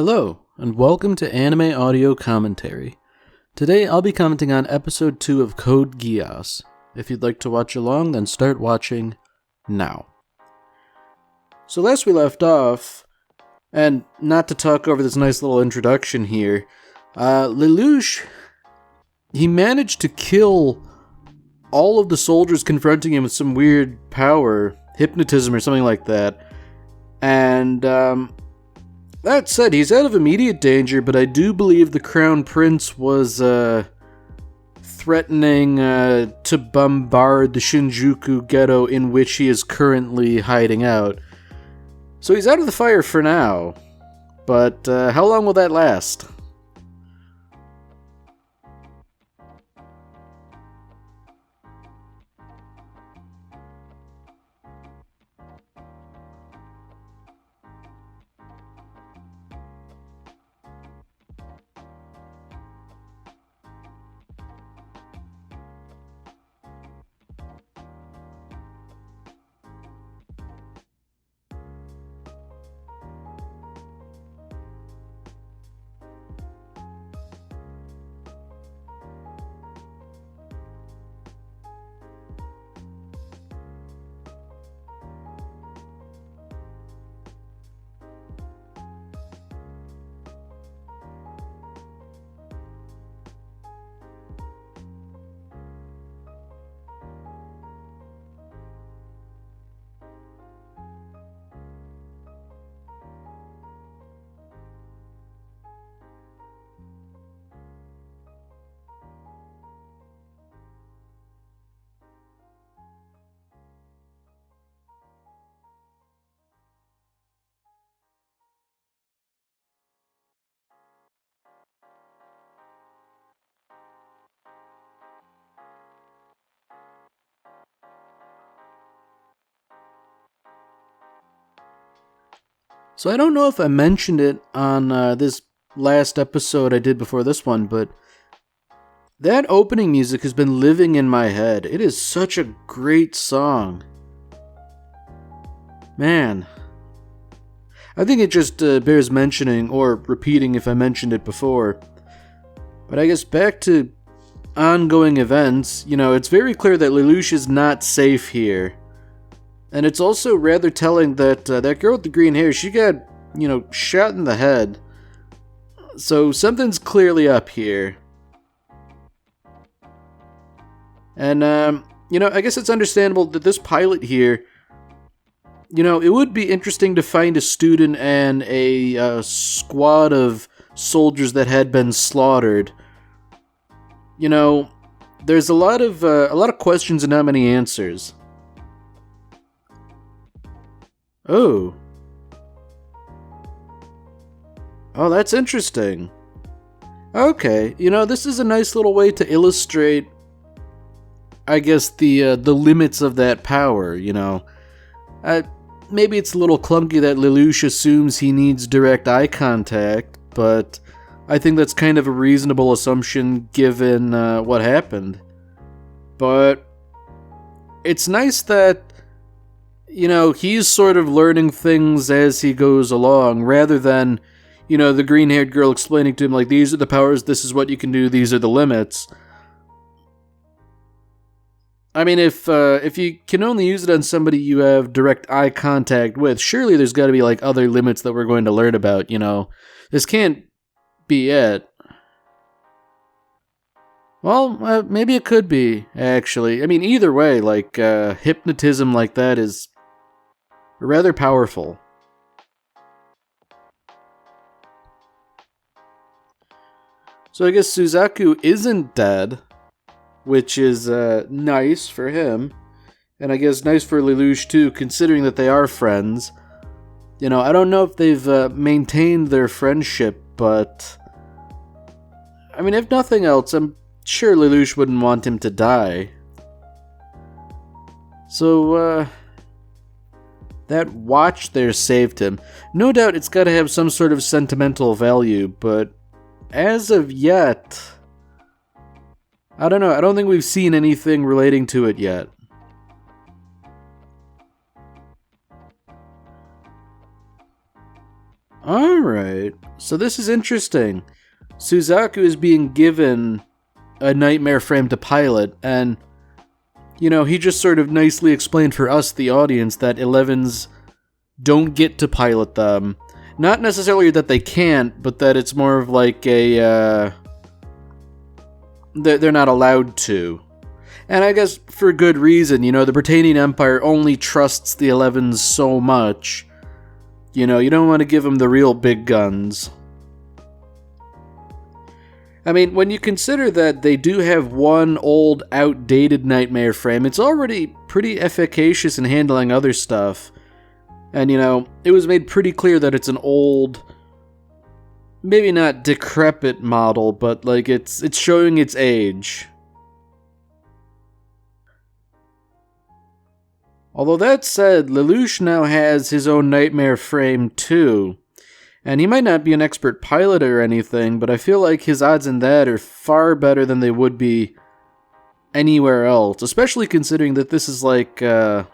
Hello, and welcome to Anime Audio Commentary. Today I'll be commenting on Episode 2 of Code Geass. If you'd like to watch along, then start watching now. So last we left off, and not to talk over this nice little introduction here, Lelouch, he managed to kill all of the soldiers confronting him with some weird power, hypnotism or something like that, and that said, he's out of immediate danger, but I do believe the Crown Prince was threatening to bombard the Shinjuku ghetto in which he is currently hiding out. So he's out of the fire for now, but how long will that last? So I don't know if I mentioned it on this last episode I did before this one, but that opening music has been living in my head. It is such a great song. Man. I think it just bears mentioning, or repeating if I mentioned it before. But I guess back to ongoing events, it's very clear that Lelouch is not safe here. And it's also rather telling that that girl with the green hair, she got, shot in the head. So something's clearly up here. And, I guess it's understandable that this pilot here, it would be interesting to find a student and a squad of soldiers that had been slaughtered. There's a lot of questions and not many answers. Oh, that's interesting. Okay, this is a nice little way to illustrate, I guess, the limits of that power, Maybe it's a little clunky that Lelouch assumes he needs direct eye contact, but I think that's kind of a reasonable assumption given what happened. But it's nice that he's sort of learning things as he goes along, rather than, the green-haired girl explaining to him, like, these are the powers, this is what you can do, these are the limits. I mean, if you can only use it on somebody you have direct eye contact with, surely there's got to be, other limits that we're going to learn about, This can't be it. Well, maybe it could be, actually. I mean, either way, hypnotism like that is rather powerful. So I guess Suzaku isn't dead, which is nice for him, and I guess nice for Lelouch too, considering that they are friends. I don't know if they've maintained their friendship, but I mean, if nothing else, I'm sure Lelouch wouldn't want him to die. So, that watch there saved him. No doubt it's got to have some sort of sentimental value, but as of yet, I don't know. I don't think we've seen anything relating to it yet. Alright, So this is interesting. Suzaku is being given a nightmare frame to pilot, and, you know, he just sort of nicely explained for us, the audience, that 11s don't get to pilot them. Not necessarily that they can't, but that it's more of like a, they're not allowed to. And I guess for good reason, you know, the Britannian Empire only trusts the 11s so much. You know, you don't want to give them the real big guns. I mean, when you consider that they do have one old, outdated nightmare frame, it's already pretty efficacious in handling other stuff. And, you know, it was made pretty clear that it's an old, maybe not decrepit model, but, like, it's showing its age. Although that said, Lelouch now has his own nightmare frame too. And he might not be an expert pilot or anything, but I feel like his odds in that are far better than they would be anywhere else. Especially considering that this is like one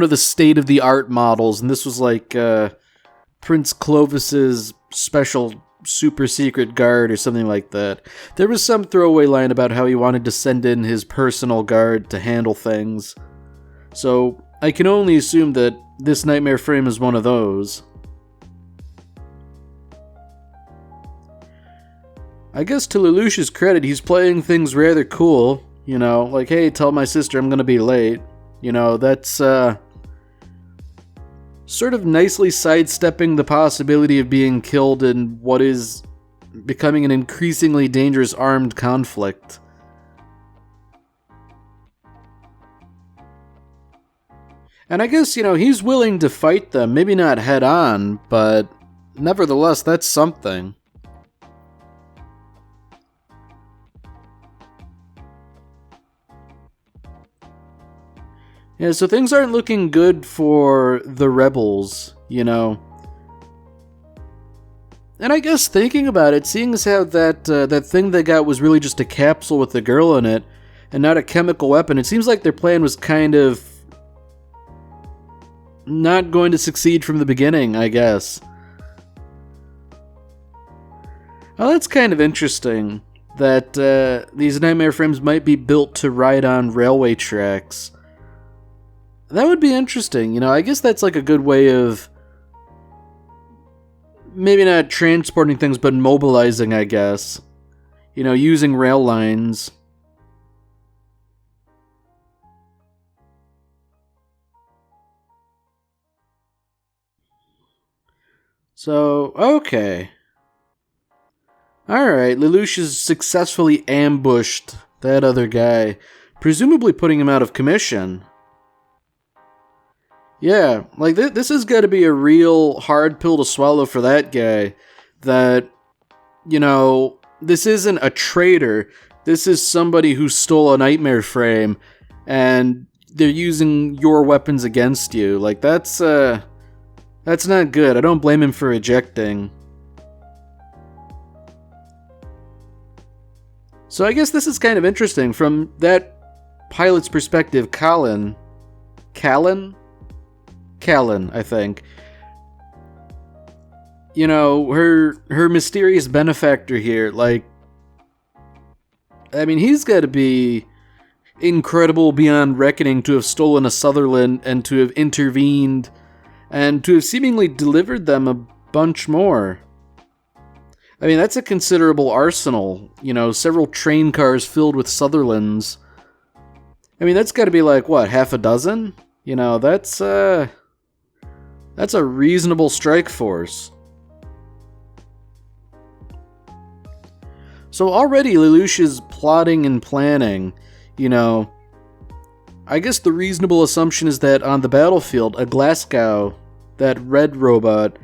of the state-of-the-art models, and this was like Prince Clovis's special super secret guard or something like that. There was some throwaway line about how he wanted to send in his personal guard to handle things. So I can only assume that this nightmare frame is one of those. I guess to Lelouch's credit, he's playing things rather cool. You know, like, hey, tell my sister I'm gonna be late. You know, that's sort of nicely sidestepping the possibility of being killed in what is becoming an increasingly dangerous armed conflict. And I guess, you know, he's willing to fight them, maybe not head on, but nevertheless, that's something. Yeah, so things aren't looking good for the rebels, you know. And I guess thinking about it, seeing as how that thing they got was really just a capsule with a girl in it, and not a chemical weapon, it seems like their plan was kind of not going to succeed from the beginning, I guess. Well, that's kind of interesting, that these nightmare frames might be built to ride on railway tracks. That would be interesting, you know, I guess that's like a good way of maybe not transporting things, but mobilizing, I guess. You know, using rail lines. So, okay. Alright, Lelouch has successfully ambushed that other guy, presumably putting him out of commission. Yeah, like, this has got to be a real hard pill to swallow for that guy. That, you know, this isn't a traitor. This is somebody who stole a nightmare frame, and they're using your weapons against you. Like, that's not good. I don't blame him for ejecting. So I guess this is kind of interesting. From that pilot's perspective, Callan, I think. You know, her mysterious benefactor here, like, I mean, he's got to be incredible beyond reckoning to have stolen a Sutherland and to have intervened and to have seemingly delivered them a bunch more. I mean, that's a considerable arsenal, you know, several train cars filled with Sutherlands. I mean, that's got to be like, what, half a dozen? You know, that's a reasonable strike force. So already Lelouch is plotting and planning, you know. I guess the reasonable assumption is that on the battlefield, a Glasgow, that red robot,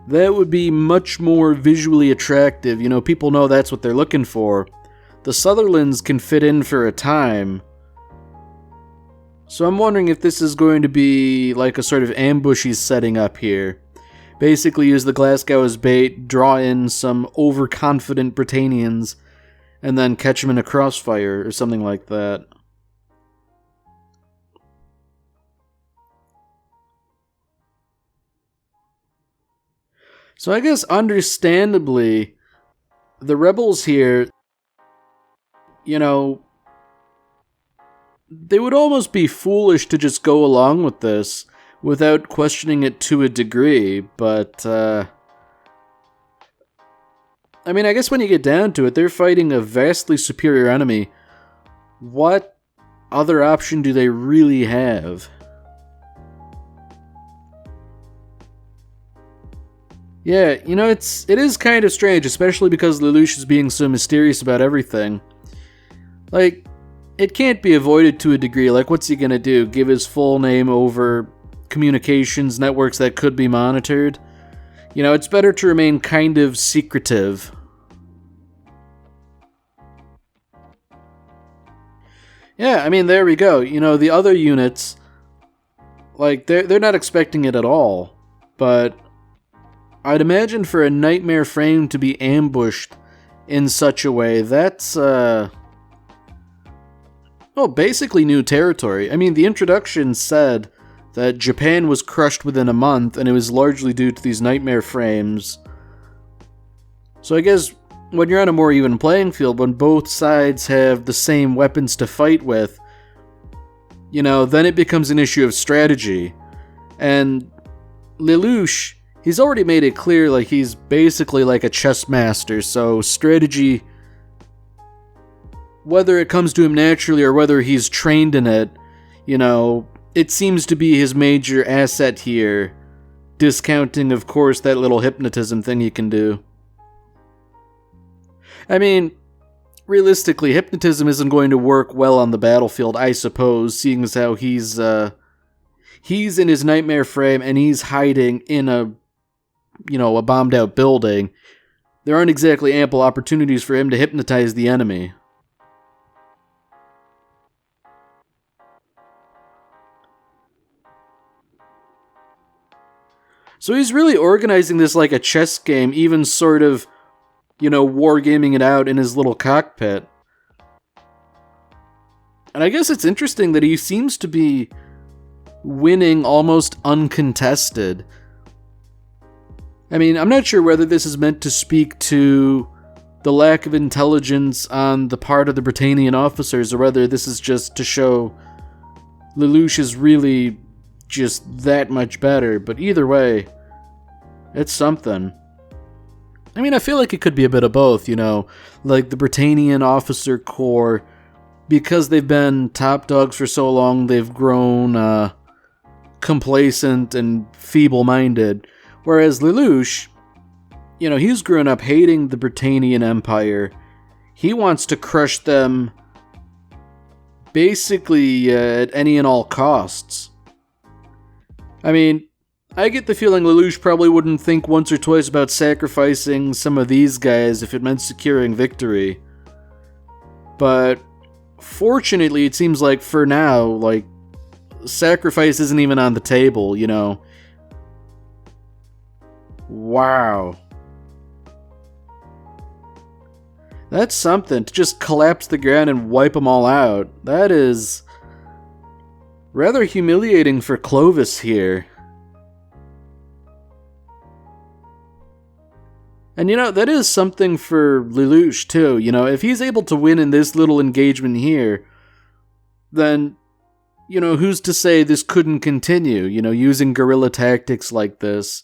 that would be much more visually attractive. You know, people know that's what they're looking for. The Sutherlands can fit in for a time. So I'm wondering if this is going to be like a sort of ambush he's setting up here. Basically use the Glasgow as bait, draw in some overconfident Britannians, and then catch them in a crossfire or something like that. So I guess understandably, the rebels here, you know, they would almost be foolish to just go along with this without questioning it to a degree, but, I mean, I guess when you get down to it, they're fighting a vastly superior enemy. What other option do they really have? Yeah, you know, it is kind of strange, especially because Lelouch is being so mysterious about everything. Like, it can't be avoided to a degree. Like, what's he gonna do? Give his full name over communications networks that could be monitored? You know, it's better to remain kind of secretive. Yeah, I mean, there we go. You know, the other units, like, they're not expecting it at all. But I'd imagine for a nightmare frame to be ambushed in such a way, that's, well, basically new territory. I mean, the introduction said that Japan was crushed within a month, and it was largely due to these nightmare frames. So I guess when you're on a more even playing field, when both sides have the same weapons to fight with, you know, then it becomes an issue of strategy. And Lelouch, he's already made it clear, like, he's basically like a chess master, so strategy, whether it comes to him naturally or whether he's trained in it, you know, it seems to be his major asset here, discounting, of course, that little hypnotism thing he can do. I mean, realistically, hypnotism isn't going to work well on the battlefield, I suppose, seeing as how he's in his nightmare frame and he's hiding in a bombed out building. There aren't exactly ample opportunities for him to hypnotize the enemy. So he's really organizing this like a chess game, even sort of, you know, wargaming it out in his little cockpit. And I guess it's interesting that he seems to be winning almost uncontested. I mean, I'm not sure whether this is meant to speak to the lack of intelligence on the part of the Britannian officers, or whether this is just to show Lelouch is really just that much better, but either way, it's something. I mean, I feel like it could be a bit of both, you know, like the Britannian officer corps, because they've been top dogs for so long, they've grown complacent and feeble-minded, whereas Lelouch, you know, he's grown up hating the Britannian Empire. He wants to crush them basically at any and all costs. I mean, I get the feeling Lelouch probably wouldn't think once or twice about sacrificing some of these guys if it meant securing victory. But fortunately, it seems like for now, like, sacrifice isn't even on the table, you know. Wow. That's something, to just collapse the ground and wipe them all out. That is rather humiliating for Clovis here. And you know, that is something for Lelouch too. You know, if he's able to win in this little engagement here, then, you know, who's to say this couldn't continue? You know, using guerrilla tactics like this.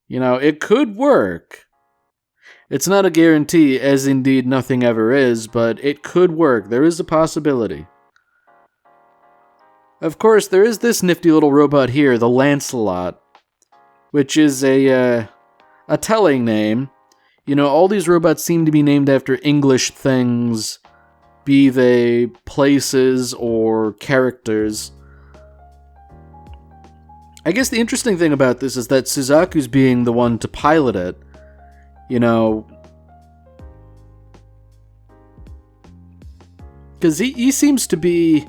You know, it could work. It's not a guarantee, as indeed nothing ever is, but it could work. There is a possibility. Of course, there is this nifty little robot here, the Lancelot, which is a telling name. You know, all these robots seem to be named after English things, be they places or characters. I guess the interesting thing about this is that Suzaku's being the one to pilot it. You know, because he seems to be,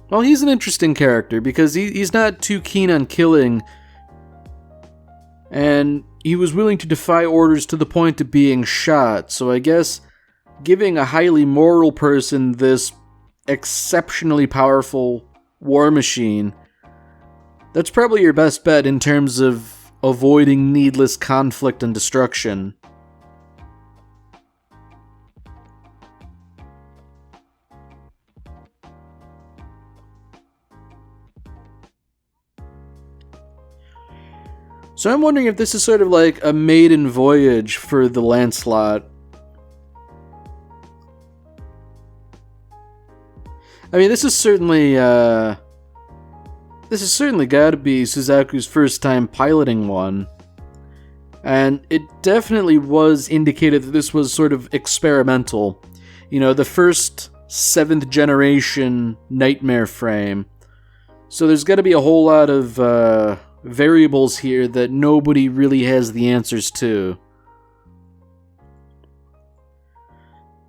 well, he's an interesting character because he's not too keen on killing, and he was willing to defy orders to the point of being shot. So I guess giving a highly moral person this exceptionally powerful war machine, that's probably your best bet in terms of avoiding needless conflict and destruction. So I'm wondering if this is sort of like a maiden voyage for the Lancelot. I mean, this is certainly got to be Suzaku's first time piloting one. And it definitely was indicated that this was sort of experimental. You know, the first 7th generation Nightmare frame. So there's got to be a whole lot of variables here that nobody really has the answers to.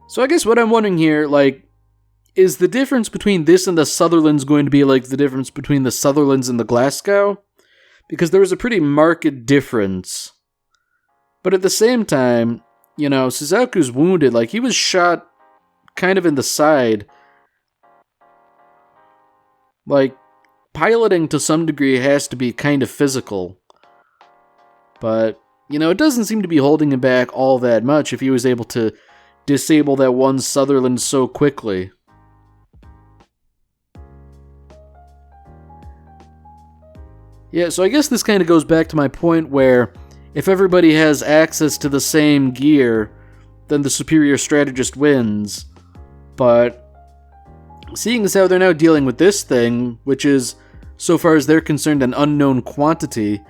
So I guess what I'm wondering here, like, is the difference between this and the Sutherlands going to be like the difference between the Sutherlands and the Glasgow? Because there was a pretty marked difference. But at the same time, you know, Suzaku's wounded. Like, he was shot kind of in the side. Like, piloting to some degree has to be kind of physical. But, you know, it doesn't seem to be holding him back all that much if he was able to disable that one Sutherland so quickly. Yeah, so I guess this kind of goes back to my point where if everybody has access to the same gear, then the superior strategist wins. But seeing as how they're now dealing with this thing, which is, so far as they're concerned, an unknown quantity,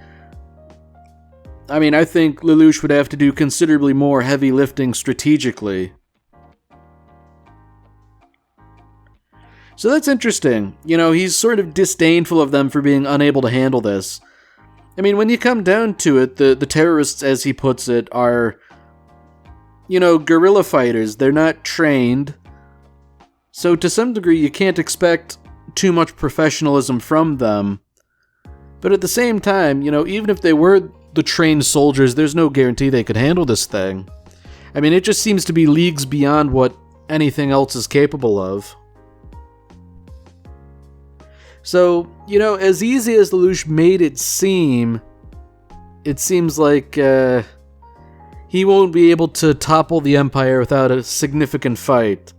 I mean, I think Lelouch would have to do considerably more heavy lifting strategically. So that's interesting. You know, he's sort of disdainful of them for being unable to handle this. I mean, when you come down to it, the terrorists, as he puts it, are, you know, guerrilla fighters. They're not trained. So to some degree, you can't expect too much professionalism from them. But at the same time, you know, even if they were the trained soldiers, there's no guarantee they could handle this thing. I mean, it just seems to be leagues beyond what anything else is capable of. So, you know, as easy as Lelouch made it seems like he won't be able to topple the Empire without a significant fight.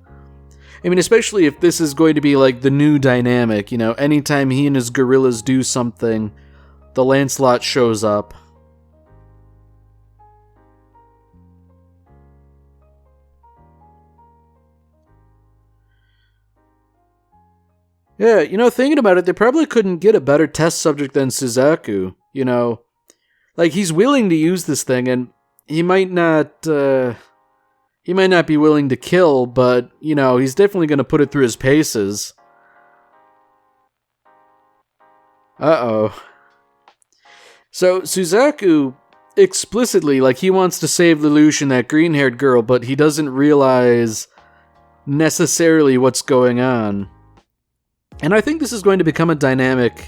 I mean, especially if this is going to be like the new dynamic, you know, anytime he and his guerrillas do something, the Lancelot shows up. Yeah, you know, thinking about it, they probably couldn't get a better test subject than Suzaku, you know. Like, he's willing to use this thing, and he might not be willing to kill, but, you know, he's definitely going to put it through his paces. Uh-oh. So, Suzaku, explicitly, like, he wants to save Lelouch and that green-haired girl, but he doesn't realize necessarily what's going on. And I think this is going to become a dynamic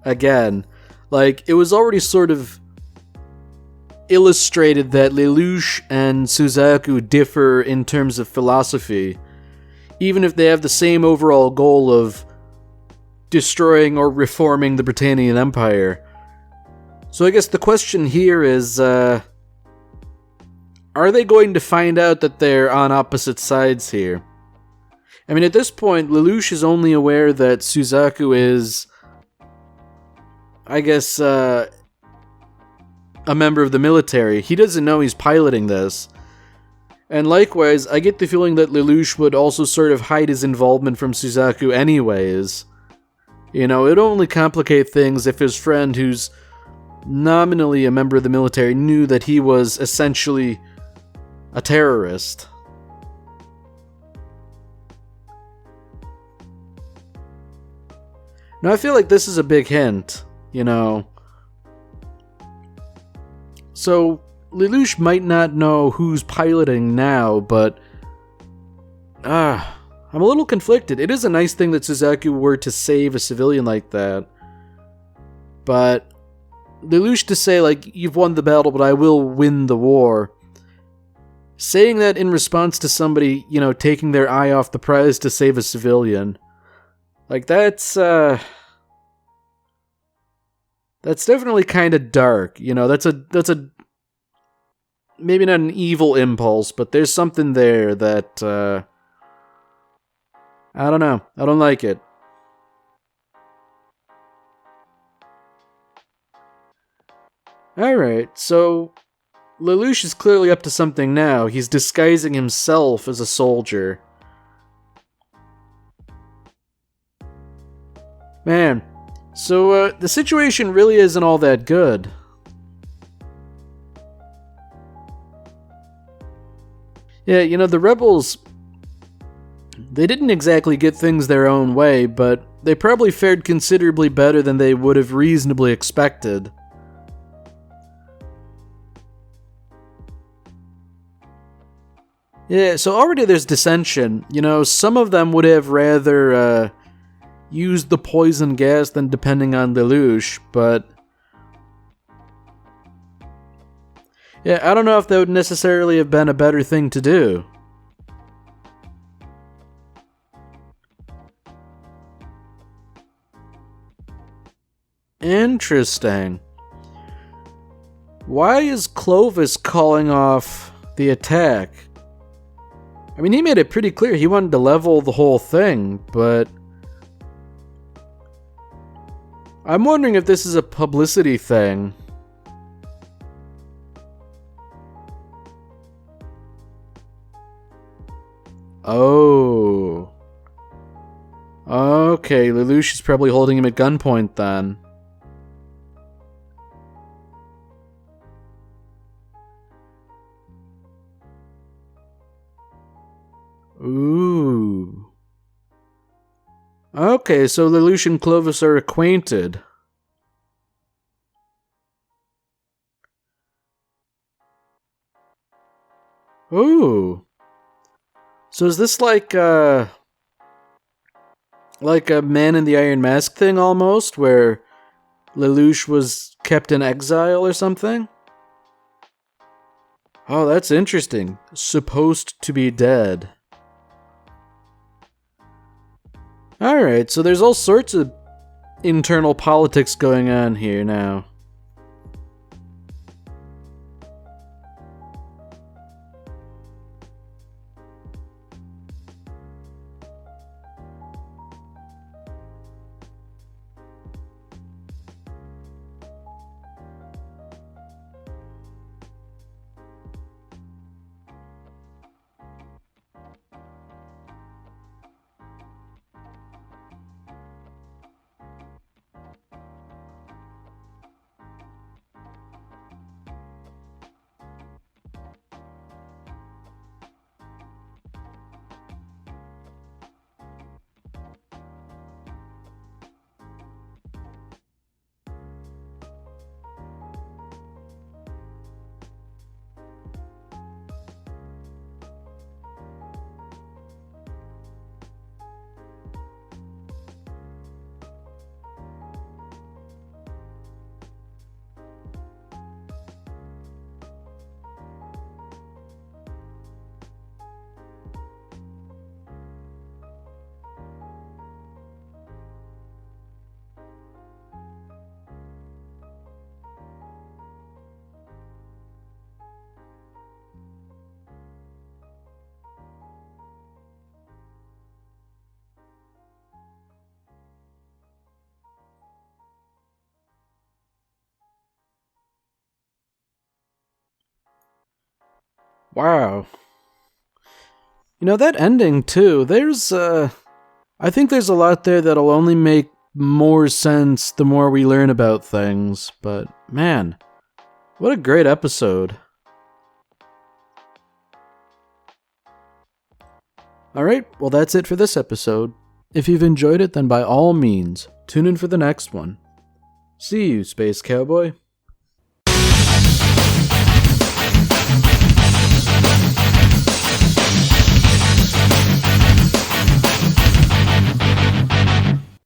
again. Like, it was already sort of illustrated that Lelouch and Suzaku differ in terms of philosophy, even if they have the same overall goal of destroying or reforming the Britannian Empire. So I guess the question here is, are they going to find out that they're on opposite sides here? I mean, at this point, Lelouch is only aware that Suzaku is, I guess, a member of the military. He doesn't know he's piloting this. And likewise, I get the feeling that Lelouch would also sort of hide his involvement from Suzaku anyways. You know, it'd only complicate things if his friend, who's nominally a member of the military, knew that he was essentially a terrorist. Now, I feel like this is a big hint, you know. So, Lelouch might not know who's piloting now, but I'm a little conflicted. It is a nice thing that Suzaku were to save a civilian like that. But Lelouch to say, like, you've won the battle, but I will win the war. Saying that in response to somebody, you know, taking their eye off the prize to save a civilian. Like, that's That's definitely kind of dark. You know, that's a maybe not an evil impulse, but there's something there that I don't know. I don't like it. Alright, so Lelouch is clearly up to something now. He's disguising himself as a soldier. Man, so the situation really isn't all that good. Yeah, you know, the rebels, they didn't exactly get things their own way, but they probably fared considerably better than they would have reasonably expected. Yeah, so already there's dissension. You know, some of them would have rather used the poison gas than depending on Lelouch, but yeah, I don't know if that would necessarily have been a better thing to do. Interesting. Why is Clovis calling off the attack? I mean, he made it pretty clear he wanted to level the whole thing, but I'm wondering if this is a publicity thing. Oh. Okay, Lelouch is probably holding him at gunpoint then. Ooh. Okay, so Lelouch and Clovis are acquainted. Ooh. So is this like a Man in the Iron Mask thing almost, where Lelouch was kept in exile or something? Oh, that's interesting. Supposed to be dead. Alright, so there's all sorts of internal politics going on here now. Wow. You know, that ending, too, I think there's a lot there that'll only make more sense the more we learn about things, but man, what a great episode. Alright, well that's it for this episode. If you've enjoyed it, then by all means, tune in for the next one. See you, Space Cowboy.